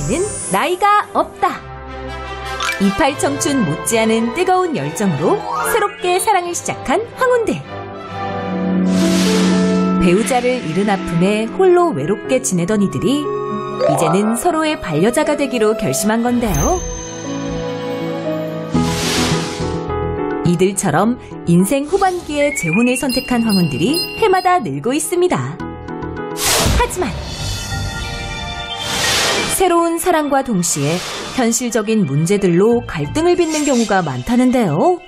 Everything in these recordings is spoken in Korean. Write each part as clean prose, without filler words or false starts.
사랑에는 나이가 없다. 이팔 청춘 못지않은 뜨거운 열정으로 새롭게 사랑을 시작한 황혼들. 배우자를 잃은 아픔에 홀로 외롭게 지내던 이들이 이제는 서로의 반려자가 되기로 결심한 건데요. 이들처럼 인생 후반기에 재혼을 선택한 황혼들이 해마다 늘고 있습니다. 하지만 새로운 사랑과 동시에 현실적인 문제들로 갈등을 빚는 경우가 많다는데요.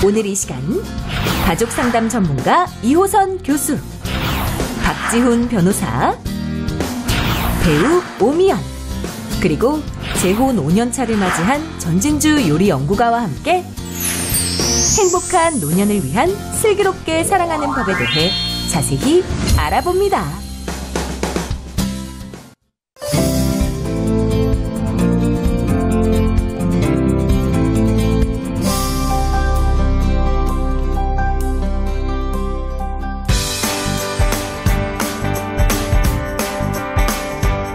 오늘 이 시간 가족 상담 전문가 이호선 교수, 박지훈 변호사, 배우 오미연, 그리고 재혼 5년차를 맞이한 전진주 요리 연구가와 함께 행복한 노년을 위한 슬기롭게 사랑하는 법에 대해 자세히 알아봅니다.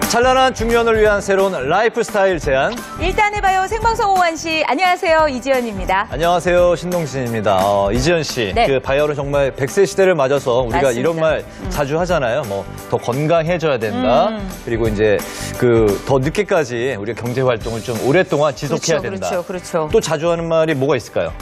찬란한 중년을 위한 새로운 라이프 스타일 제안. 일단 해봐요. 생방송 오한 씨. 안녕하세요. 이지연입니다. 안녕하세요. 신동진입니다. 이지연 씨. 네. 그 바이오는 정말 100세 시대를 맞아서 우리가 맞습니다. 이런 말 자주 하잖아요. 뭐 더 건강해져야 된다. 그리고 이제 더 늦게까지 우리가 경제 활동을 좀 오랫동안 지속해야 된다. 그렇죠. 또 자주 하는 말이 뭐가 있을까요?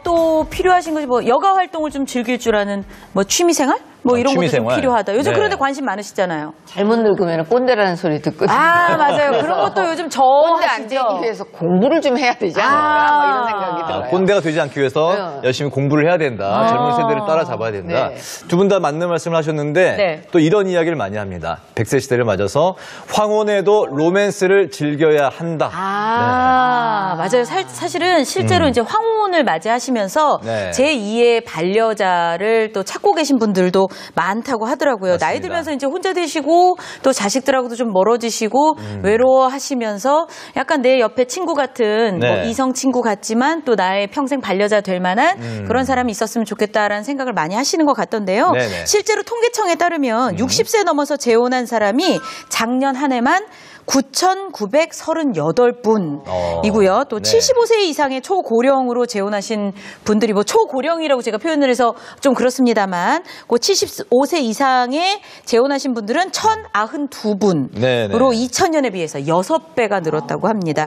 또 필요하신 거지. 여가 활동을 좀 즐길 줄 아는 취미생활? 이런 것도 좀 필요하다. 요즘 그런데 관심 많으시잖아요. 잘못 늙으면 꼰대라는 소리 듣거든요. 맞아요. 그런 것도 요즘 꼰대 안 되기 위해서 공부를 좀 해야 되지 않을까 이런 생각이 들어요. 꼰대가 되지 않기 위해서 열심히 공부를 해야 된다. 젊은 세대를 따라잡아야 된다. 네. 두 분 다 맞는 말씀을 하셨는데 또 이런 이야기를 많이 합니다. 100세 시대를 맞아서 황혼에도 로맨스를 즐겨야 한다. 맞아요. 사실은 실제로 이제 황혼을 맞이하시면서 제2의 반려자를 또 찾고 계신 분들도 많다고 하더라고요. 맞습니다. 나이 들면서 이제 혼자 되시고 또 자식들하고도 좀 멀어지시고 외로워하시면서 약간 내 옆에 친구 같은 이성 친구 같지만 또 나의 평생 반려자 될 만한 그런 사람이 있었으면 좋겠다라는 생각을 많이 하시는 것 같던데요. 실제로 통계청에 따르면 60세 넘어서 재혼한 사람이 작년 한 해만 9,938분이고요. 또 75세 이상의 초고령으로 재혼하신 분들이 초고령이라고 제가 표현을 해서 좀 그렇습니다만 75세 이상의 재혼하신 분들은 1,092분으로 2000년에 비해서 6배가 늘었다고 합니다.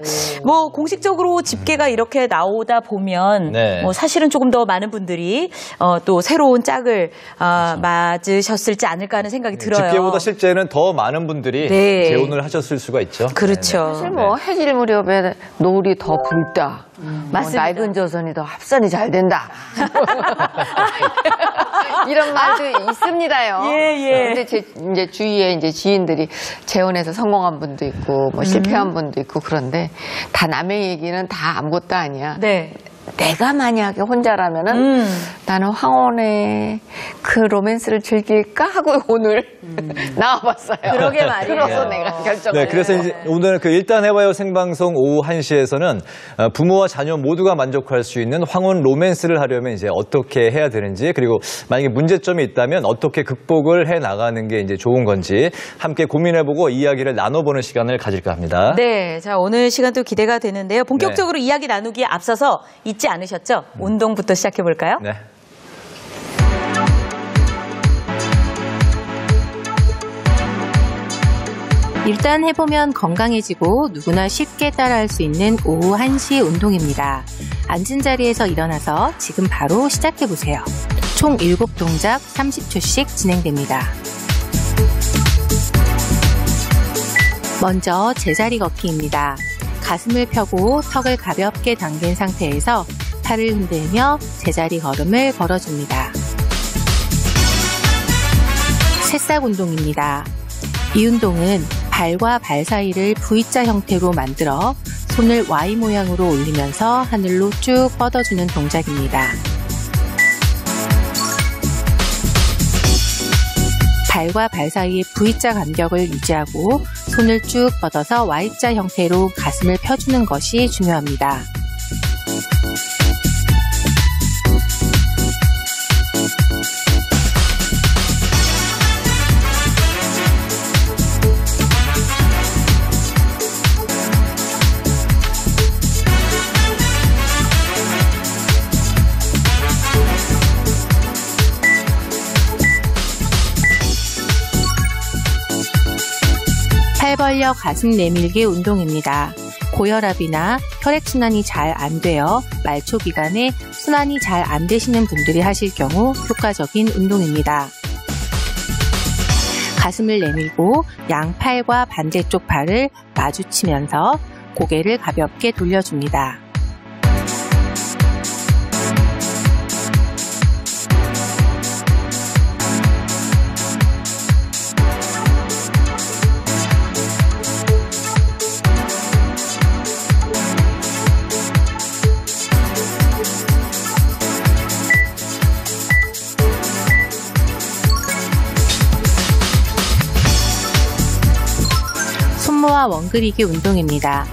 공식적으로 집계가 이렇게 나오다 보면 사실은 조금 더 많은 분들이 또 새로운 짝을 맞으셨을지 않을까 하는 생각이 들어요. 집계보다 실제는 더 많은 분들이 재혼을 하셨을 수가 있죠. 그렇죠. 사실 해질 무렵에 노을이 더 붉다. 낡은 조선이 더 합선이 잘 된다. 이런 말도 있습니다요. 근데 제 이제 주위에 이제 지인들이 재혼해서 성공한 분도 있고 실패한 분도 있고 그런데 다 남의 얘기는 다 아무것도 아니야. 내가 만약에 혼자라면은 나는 황혼의 그 로맨스를 즐길까 하고 오늘 나와봤어요. 그러게 말이에요. 그래서 내가 결정을. 그래서 이제 오늘 일단 해봐요 생방송 오후 1시에서는 부모와 자녀 모두가 만족할 수 있는 황혼 로맨스를 하려면 이제 어떻게 해야 되는지, 그리고 만약에 문제점이 있다면 어떻게 극복을 해 나가는 게 이제 좋은 건지 함께 고민해보고 이야기를 나눠보는 시간을 가질까 합니다. 자, 오늘 시간도 기대가 되는데요. 본격적으로 이야기 나누기에 앞서서 잊지 않으셨죠? 운동부터 시작해볼까요? 일단 해보면 건강해지고 누구나 쉽게 따라할 수 있는 오후 1시 운동입니다. 앉은 자리에서 일어나서 지금 바로 시작해보세요. 총 7동작 30초씩 진행됩니다. 먼저 제자리 걷기입니다. 가슴을 펴고 턱을 가볍게 당긴 상태에서 팔을 흔들며 제자리 걸음을 걸어줍니다. 새싹 운동입니다. 이 운동은 발과 발 사이를 V자 형태로 만들어 손을 Y 모양으로 올리면서 하늘로 쭉 뻗어주는 동작입니다. 발과 발 사이의 V자 간격을 유지하고 손을 쭉 뻗어서 Y자 형태로 가슴을 펴주는 것이 중요합니다. 벌려 가슴 내밀기 운동입니다. 고혈압이나 혈액순환이 잘 안 되어 말초기간에 순환이 잘 안 되시는 분들이 하실 경우 효과적인 운동입니다. 가슴을 내밀고 양팔과 반대쪽 팔을 마주치면서 고개를 가볍게 돌려줍니다. 손모아 원그리기 운동입니다.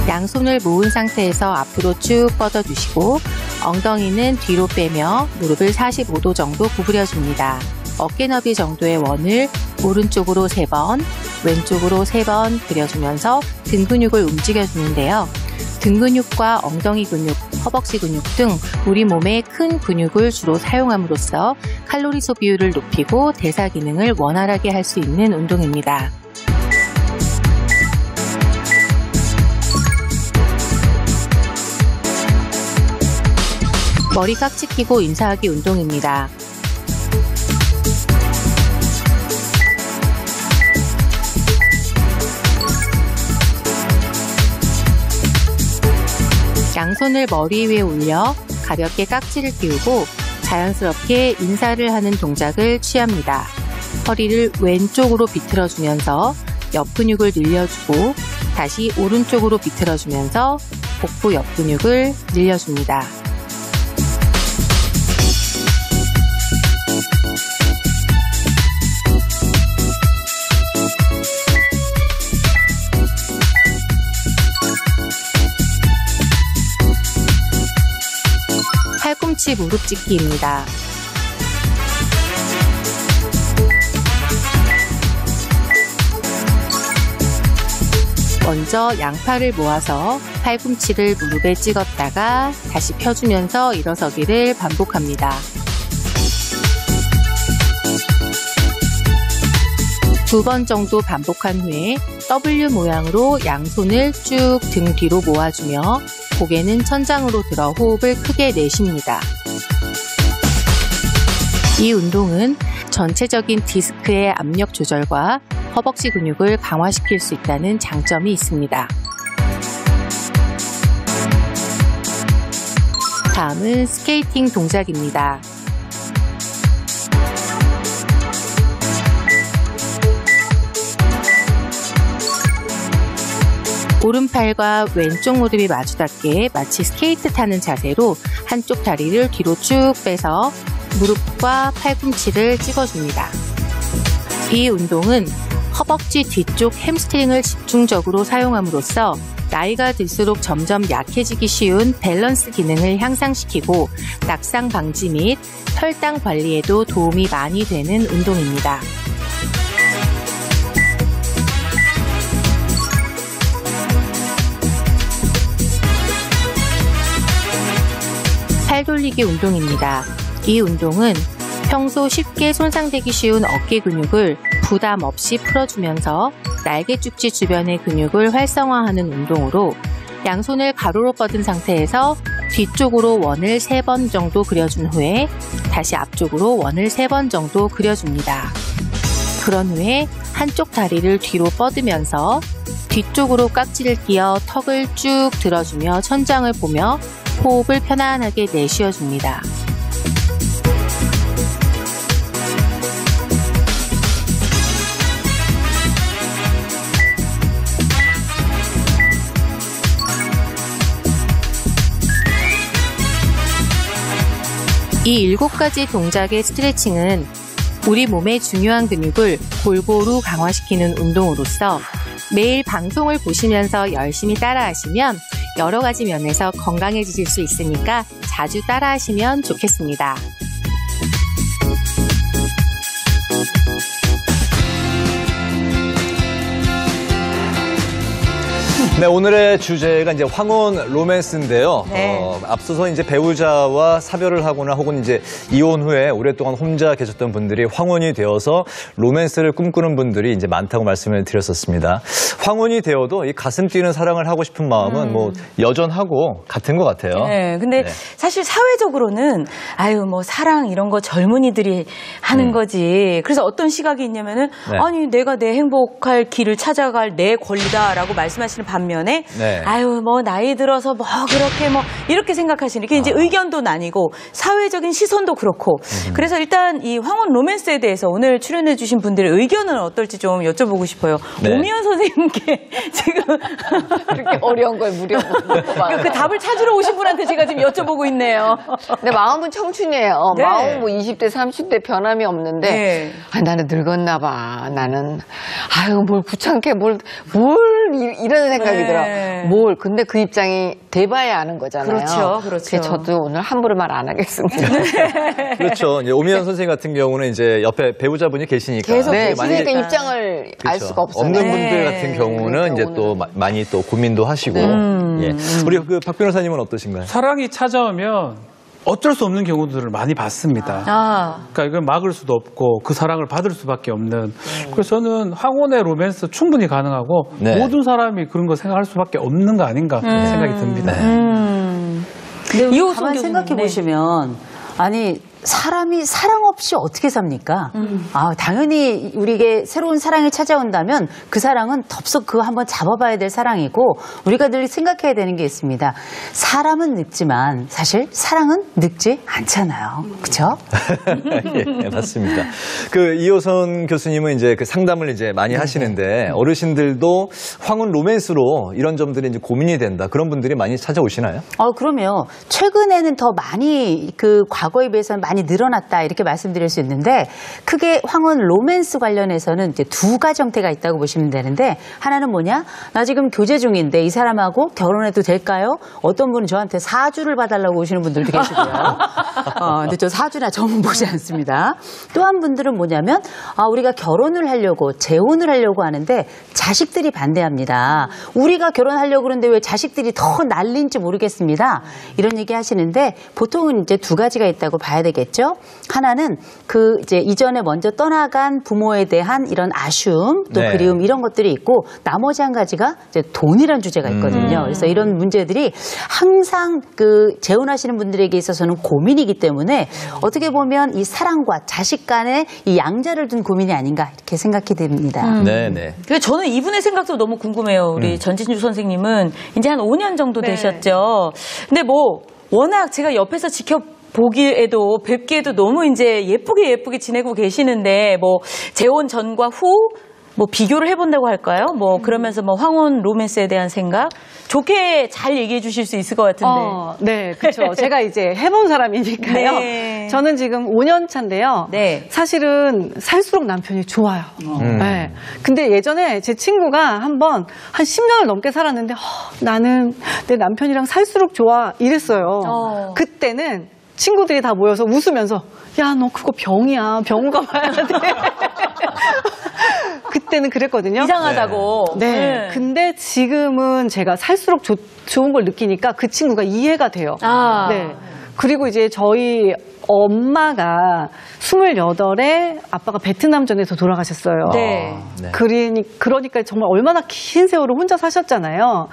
양손을 모은 상태에서 앞으로 쭉 뻗어주시고 엉덩이는 뒤로 빼며 무릎을 45도 정도 구부려줍니다. 어깨 너비 정도의 원을 오른쪽으로 3번, 왼쪽으로 3번 그려주면서 등 근육을 움직여주는데요. 등 근육과 엉덩이 근육, 허벅지 근육 등 우리 몸의 큰 근육을 주로 사용함으로써 칼로리 소비율을 높이고 대사 기능을 원활하게 할 수 있는 운동입니다. 머리 깍지 끼고 인사하기 운동입니다. 양손을 머리 위에 올려 가볍게 깍지를 끼우고 자연스럽게 인사를 하는 동작을 취합니다. 허리를 왼쪽으로 비틀어주면서 옆 근육을 늘려주고 다시 오른쪽으로 비틀어주면서 복부 옆 근육을 늘려줍니다. 팔꿈치 무릎 찢기입니다. 먼저 양팔을 모아서 팔꿈치를 무릎에 찍었다가 다시 펴주면서 일어서기를 반복합니다. 2번 정도 반복한 후에 W 모양으로 양손을 쭉 등 뒤로 모아주며 고개는 천장으로 들어 호흡을 크게 내쉽니다. 이 운동은 전체적인 디스크의 압력 조절과 허벅지 근육을 강화시킬 수 있다는 장점이 있습니다. 다음은 스케이팅 동작입니다. 오른팔과 왼쪽 무릎이 마주 닿게 마치 스케이트 타는 자세로 한쪽 다리를 뒤로 쭉 빼서 무릎과 팔꿈치를 찍어줍니다. 이 운동은 허벅지 뒤쪽 햄스트링을 집중적으로 사용함으로써 나이가 들수록 점점 약해지기 쉬운 밸런스 기능을 향상시키고 낙상 방지 및 혈당 관리에도 도움이 많이 되는 운동입니다. 팔 돌리기 운동입니다. 이 운동은 평소 쉽게 손상되기 쉬운 어깨 근육을 부담 없이 풀어주면서 날개 축지 주변의 근육을 활성화하는 운동으로 양손을 가로로 뻗은 상태에서 뒤쪽으로 원을 3번 정도 그려준 후에 다시 앞쪽으로 원을 3번 정도 그려줍니다. 그런 후에 한쪽 다리를 뒤로 뻗으면서 뒤쪽으로 깍지를 끼어 턱을 쭉 들어주며 천장을 보며 호흡을 편안하게 내쉬어줍니다. 이 7가지 동작의 스트레칭은 우리 몸의 중요한 근육을 골고루 강화시키는 운동으로서 매일 방송을 보시면서 열심히 따라하시면 여러 가지 면에서 건강해지실 수 있으니까 자주 따라하시면 좋겠습니다. 네, 오늘의 주제가 이제 황혼 로맨스인데요. 네. 앞서서 이제 배우자와 사별을 하거나 혹은 이제 이혼 후에 오랫동안 혼자 계셨던 분들이 황혼이 되어서 로맨스를 꿈꾸는 분들이 이제 많다고 말씀을 드렸었습니다. 황혼이 되어도 이 가슴 뛰는 사랑을 하고 싶은 마음은 뭐 여전하고 같은 것 같아요. 네, 근데 네. 사실 사회적으로는 아유 뭐 사랑 이런 거 젊은이들이 하는 거지. 그래서 어떤 시각이 있냐면은 네. 아니 내가 내 행복할 길을 찾아갈 내 권리다라고 말씀하시는 반면에 네. 아유 뭐 나이 들어서 뭐 그렇게 뭐 이렇게 생각하시는 게 이제 의견도 나뉘고 사회적인 시선도 그렇고 그래서 일단 이 황혼 로맨스에 대해서 오늘 출연해주신 분들의 의견은 어떨지 좀 여쭤보고 싶어요. 네. 오미연 선생님께 지금 그렇게 어려운 걸 물어보고 그 답을 찾으러 오신 분한테 제가 지금 여쭤보고 있네요. 근데 마음은 청춘이에요. 네. 마음은 뭐 20대, 30대 변함이 없는데 네. 아, 나는 늙었나 봐. 나는 아유 뭘 귀찮게 뭘 이런 생각이 네. 들어. 뭘 근데 그 입장이 돼봐야 아는 거잖아요. 그렇죠. 그래서 저도 오늘 함부로 말 안 하겠습니다. 그렇죠. 이제 오미연 선생님 같은 경우는 이제 옆에 배우자분이 계시니까. 계속 네, 만약에 그러니까 입장을 알 그렇죠. 수가 없어요. 없는 네. 분들 같은 경우는 그러니까 이제 또 많이 또 고민도 하시고. 예. 우리 그 박 변호사님은 어떠신가요? 사랑이 찾아오면 어쩔 수 없는 경우들을 많이 봤습니다. 아. 그러니까 이걸 막을 수도 없고 그 사랑을 받을 수밖에 없는. 그래서 저는 황혼의 로맨스 충분히 가능하고 네. 모든 사람이 그런 거 생각할 수밖에 없는 거 아닌가 생각이 듭니다. 근데 이호선 가만 교수님, 생각해 보시면 아니 사람이 사랑 없이 어떻게 삽니까? 아, 당연히 우리에게 새로운 사랑이 찾아온다면 그 사랑은 덥석 그거 한번 잡아봐야 될 사랑이고 우리가 늘 생각해야 되는 게 있습니다. 사람은 늙지만 사실 사랑은 늙지 않잖아요. 그렇죠? 예, 맞습니다. 그 이호선 교수님은 이제 그 상담을 이제 많이 하시는데 어르신들도 황혼 로맨스로 이런 점들이 이제 고민이 된다. 그런 분들이 많이 찾아오시나요? 그럼요. 최근에는 더 많이 그 과거에 비해서는 많이 늘어났다 이렇게 말씀드릴 수 있는데 크게 황혼 로맨스 관련해서는 이제 두 가지 형태가 있다고 보시면 되는데 하나는 뭐냐? 나 지금 교제 중인데 이 사람하고 결혼해도 될까요? 어떤 분은 저한테 사주를 봐달라고 오시는 분들도 계시고요. 근데 저 사주나 전문 보지 않습니다. 또 한 분들은 뭐냐면 우리가 결혼을 하려고 재혼을 하려고 하는데 자식들이 반대합니다. 우리가 결혼하려고 그러는데 왜 자식들이 더 난리인지 모르겠습니다. 이런 얘기 하시는데 보통은 이제 두 가지가 있다고 봐야 되겠죠. 하나는 그 이제 이전에 먼저 떠나간 부모에 대한 이런 아쉬움 또 네. 그리움 이런 것들이 있고 나머지 한 가지가 이제 돈이란 주제가 있거든요. 그래서 이런 문제들이 항상 그 재혼하시는 분들에게 있어서는 고민이기 때문에 어떻게 보면 이 사랑과 자식 간의 이 양자를 둔 고민이 아닌가 이렇게 생각이 됩니다. 네네. 그래서 저는 이분의 생각도 너무 궁금해요. 우리 전진주 선생님은 이제 한 5년 정도 되셨죠. 근데 뭐 워낙 제가 옆에서 보기에도 뵙기에도 너무 이제 예쁘게 지내고 계시는데 뭐 재혼 전과 후 뭐 비교를 해본다고 할까요? 뭐 그러면서 뭐 황혼 로맨스에 대한 생각 좋게 잘 얘기해 주실 수 있을 것 같은데. 네, 그렇죠. 제가 이제 해본 사람이니까요. 네. 저는 지금 5년 차인데요. 네. 사실은 살수록 남편이 좋아요. 네. 근데 예전에 제 친구가 한 10년을 넘게 살았는데 나는 내 남편이랑 살수록 좋아 이랬어요. 그때는 친구들이 다 모여서 웃으면서 야, 너 그거 병이야. 병원 가봐야 돼. 그때는 그랬거든요. 이상하다고. 네. 근데 지금은 제가 살수록 좋은 걸 느끼니까 그 친구가 이해가 돼요. 네. 그리고 이제 저희 엄마가 28에 아빠가 베트남전에서 돌아가셨어요. 네. 네. 그러니까 정말 얼마나 긴 세월을 혼자 사셨잖아요.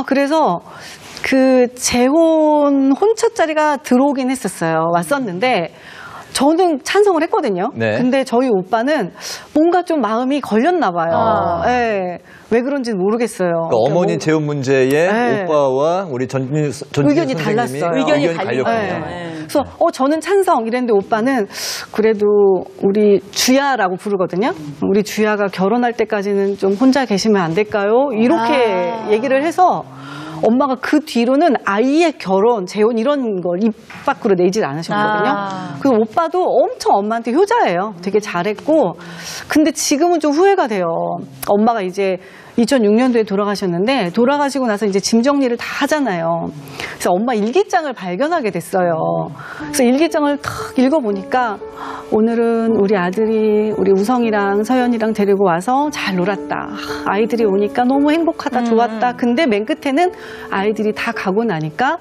그래서 그 재혼 혼처자리가 들어오긴 했었어요. 왔었는데 저는 찬성을 했거든요. 네. 근데 저희 오빠는 뭔가 좀 마음이 걸렸나 봐요. 네. 왜 그런지는 모르겠어요. 그러니까 어머니 재혼 문제에 네. 오빠와 우리 전진주 의견이 선생님이 달랐어요. 의견이 갈렸군요. 네. 그래서 저는 찬성 이랬는데 오빠는 그래도 우리 주야라고 부르거든요. 우리 주야가 결혼할 때까지는 좀 혼자 계시면 안 될까요? 이렇게 얘기를 해서 엄마가 그 뒤로는 아이의 결혼, 재혼 이런 걸 입 밖으로 내질 않으셨거든요. 그래서 오빠도 엄청 엄마한테 효자예요. 되게 잘했고 근데 지금은 좀 후회가 돼요. 엄마가 이제 2006년도에 돌아가셨는데 돌아가시고 나서 이제 짐 정리를 다 하잖아요. 그래서 엄마 일기장을 발견하게 됐어요. 그래서 일기장을 탁 읽어보니까 오늘은 우리 아들이 우리 우성이랑 서연이랑 데리고 와서 잘 놀았다. 아이들이 오니까 너무 행복하다, 좋았다. 근데 맨 끝에는 아이들이 다 가고 나니까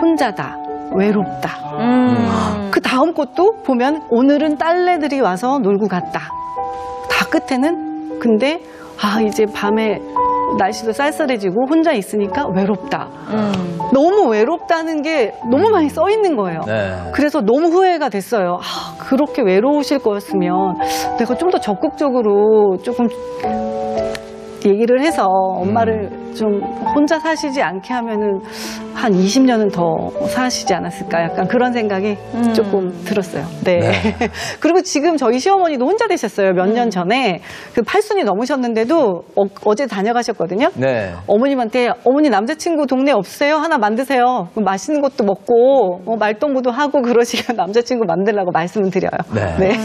혼자다, 외롭다. 그 다음 것도 보면 오늘은 딸내들이 와서 놀고 갔다. 다 끝에는 근데 이제 밤에 날씨도 쌀쌀해지고 혼자 있으니까 외롭다. 너무 외롭다는 게 너무 많이 써 있는 거예요. 네. 그래서 너무 후회가 됐어요. 그렇게 외로우실 거였으면 내가 좀 더 적극적으로 조금 얘기를 해서 엄마를 좀 혼자 사시지 않게 하면은 한 20년은 더 사시지 않았을까, 약간 그런 생각이 조금 들었어요. 네. 그리고 지금 저희 시어머니도 혼자 되셨어요. 몇 년 전에 그 8순이 넘으셨는데도 어제 다녀가셨거든요. 네. 어머님한테 어머니 남자친구 동네 없으세요? 하나 만드세요. 맛있는 것도 먹고 말동무도 하고 그러시면 남자친구 만들라고 말씀을 드려요. 네.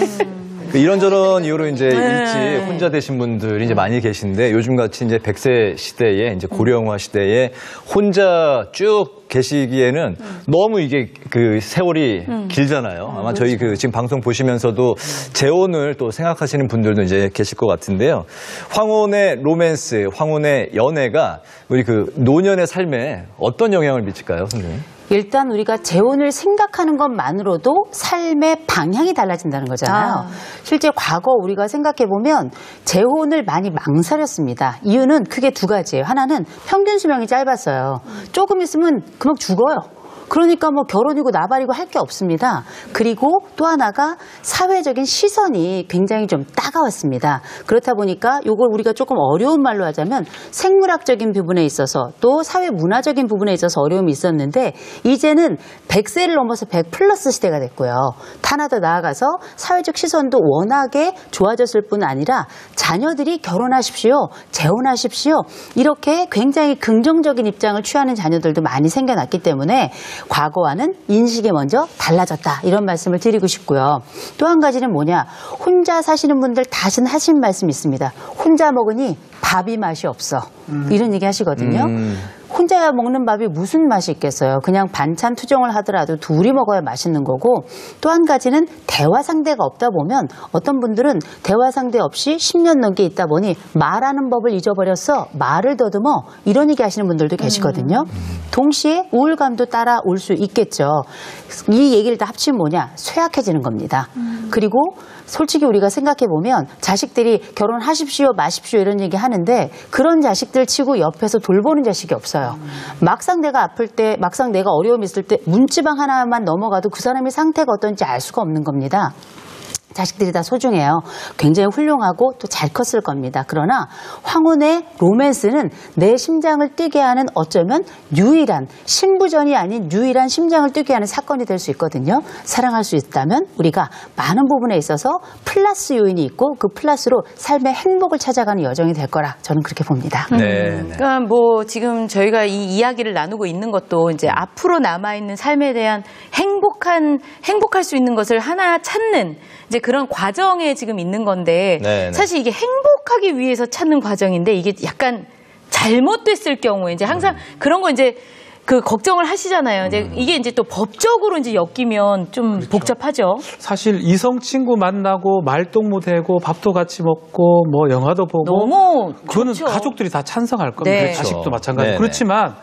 이런저런 이유로 이제 일찍 혼자 되신 분들이 이제 많이 계신데 요즘 같이 이제 100세 시대에 이제 고령화 시대에 혼자 쭉 계시기에는 너무 이게 그 세월이 길잖아요. 아마 저희 그 지금 방송 보시면서도 재혼을 또 생각하시는 분들도 이제 계실 것 같은데요. 황혼의 로맨스, 황혼의 연애가 우리 그 노년의 삶에 어떤 영향을 미칠까요, 선생님? 일단 우리가 재혼을 생각하는 것만으로도 삶의 방향이 달라진다는 거잖아요. 실제 과거 우리가 생각해보면 재혼을 많이 망설였습니다. 이유는 크게 두 가지예요. 하나는 평균 수명이 짧았어요. 조금 있으면 금방 죽어요. 그러니까 뭐 결혼이고 나발이고 할 게 없습니다. 그리고 또 하나가 사회적인 시선이 굉장히 좀 따가웠습니다. 그렇다 보니까 이걸 우리가 조금 어려운 말로 하자면 생물학적인 부분에 있어서 또 사회 문화적인 부분에 있어서 어려움이 있었는데 이제는 100세를 넘어서 100 플러스 시대가 됐고요. 하나 더 나아가서 사회적 시선도 워낙에 좋아졌을 뿐 아니라 자녀들이 결혼하십시오, 재혼하십시오 이렇게 굉장히 긍정적인 입장을 취하는 자녀들도 많이 생겨났기 때문에 과거와는 인식이 먼저 달라졌다 이런 말씀을 드리고 싶고요. 또 한 가지는 뭐냐, 혼자 사시는 분들 다신 하신 말씀이 있습니다. 혼자 먹으니 밥이 맛이 없어 이런 얘기 하시거든요. 혼자 먹는 밥이 무슨 맛이 있겠어요. 그냥 반찬 투정을 하더라도 둘이 먹어야 맛있는 거고, 또 한 가지는 대화 상대가 없다 보면 어떤 분들은 대화 상대 없이 10년 넘게 있다 보니 말하는 법을 잊어버렸어, 말을 더듬어 이런 얘기 하시는 분들도 계시거든요. 동시에 우울감도 따라올 수 있겠죠. 이 얘기를 다 합치면 뭐냐, 쇠약해지는 겁니다. 그리고 솔직히 우리가 생각해보면 자식들이 결혼하십시오 마십시오 이런 얘기 하는데 그런 자식들 치고 옆에서 돌보는 자식이 없어요. 막상 내가 아플 때, 막상 내가 어려움이 있을 때 문지방 하나만 넘어가도 그 사람의 상태가 어떤지 알 수가 없는 겁니다. 자식들이 다 소중해요. 굉장히 훌륭하고 또 잘 컸을 겁니다. 그러나 황혼의 로맨스는 내 심장을 뛰게 하는 어쩌면 유일한, 신부전이 아닌 유일한 심장을 뛰게 하는 사건이 될 수 있거든요. 사랑할 수 있다면 우리가 많은 부분에 있어서 플러스 요인이 있고 그 플러스로 삶의 행복을 찾아가는 여정이 될 거라 저는 그렇게 봅니다. 그러니까 뭐 지금 저희가 이 이야기를 나누고 있는 것도 이제 앞으로 남아있는 삶에 대한 행복할 수 있는 것을 하나 찾는 이제 그런 과정에 지금 있는 건데 사실 이게 행복하기 위해서 찾는 과정인데 이게 약간 잘못됐을 경우에 이제 항상 그런 거 이제 그 걱정을 하시잖아요. 이제 이게 이제 또 법적으로 이제 엮이면 좀 복잡하죠. 사실 이성 친구 만나고 말동무 되고 밥도 같이 먹고 뭐 영화도 보고 너무 그거는 좋죠. 가족들이 다 찬성할 겁니다. 네. 자식도 마찬가지. 네네. 그렇지만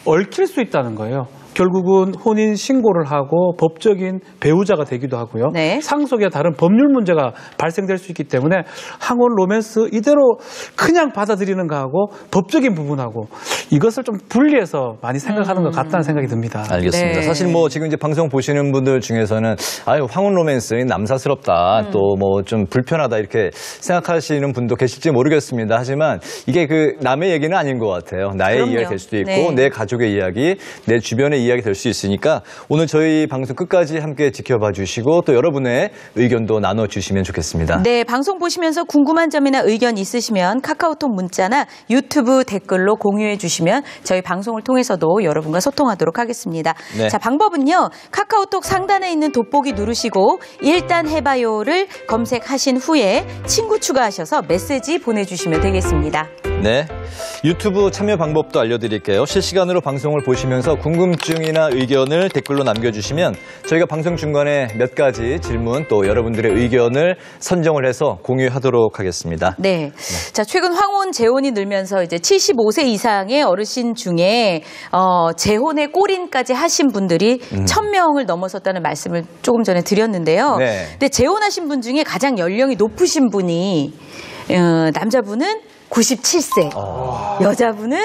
얽힐 수 있다는 거예요. 결국은 혼인 신고를 하고 법적인 배우자가 되기도 하고요. 네. 상속에 다른 법률 문제가 발생될 수 있기 때문에 황혼 로맨스 이대로 그냥 받아들이는 거하고 법적인 부분하고 이것을 좀 분리해서 많이 생각하는 것 같다는 생각이 듭니다. 알겠습니다. 네. 사실 뭐 지금 이제 방송 보시는 분들 중에서는 아유 황혼 로맨스 남사스럽다 또 뭐 좀 불편하다 이렇게 생각하시는 분도 계실지 모르겠습니다. 하지만 이게 그 남의 얘기는 아닌 것 같아요. 나의 그럼요. 이야기 될 수도 있고 네. 내 가족의 이야기, 내 주변의 이야기 될 수 있으니까 오늘 저희 방송 끝까지 함께 지켜봐 주시고 또 여러분의 의견도 나눠주시면 좋겠습니다. 네, 방송 보시면서 궁금한 점이나 의견 있으시면 카카오톡 문자나 유튜브 댓글로 공유해 주시면 저희 방송을 통해서도 여러분과 소통하도록 하겠습니다. 네. 자, 방법은요. 카카오톡 상단에 있는 돋보기 누르시고 일단 해봐요를 검색하신 후에 친구 추가하셔서 메시지 보내주시면 되겠습니다. 네. 유튜브 참여 방법도 알려드릴게요. 실시간으로 방송을 보시면서 궁금증이나 의견을 댓글로 남겨주시면 저희가 방송 중간에 몇 가지 질문 또 여러분들의 의견을 선정을 해서 공유하도록 하겠습니다. 네. 자, 최근 황혼 재혼이 늘면서 이제 75세 이상의 어르신 중에 재혼의 꼬린까지 하신 분들이 1,000명을 넘어섰다는 말씀을 조금 전에 드렸는데요. 네. 근데 재혼하신 분 중에 가장 연령이 높으신 분이 남자분은 97세, 여자분은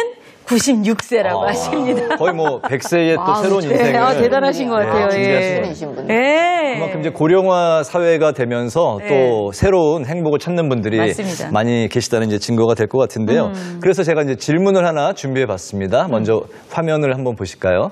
96세라고 하십니다. 거의 뭐 100세의 또 새로운 인생을 대단하신 것 같아요. 준비하신 분들. 예. 그만큼 이제 고령화 사회가 되면서 또 새로운 행복을 찾는 분들이 맞습니다. 많이 계시다는 이제 증거가 될 것 같은데요. 그래서 제가 이제 질문을 하나 준비해 봤습니다. 먼저 화면을 한번 보실까요?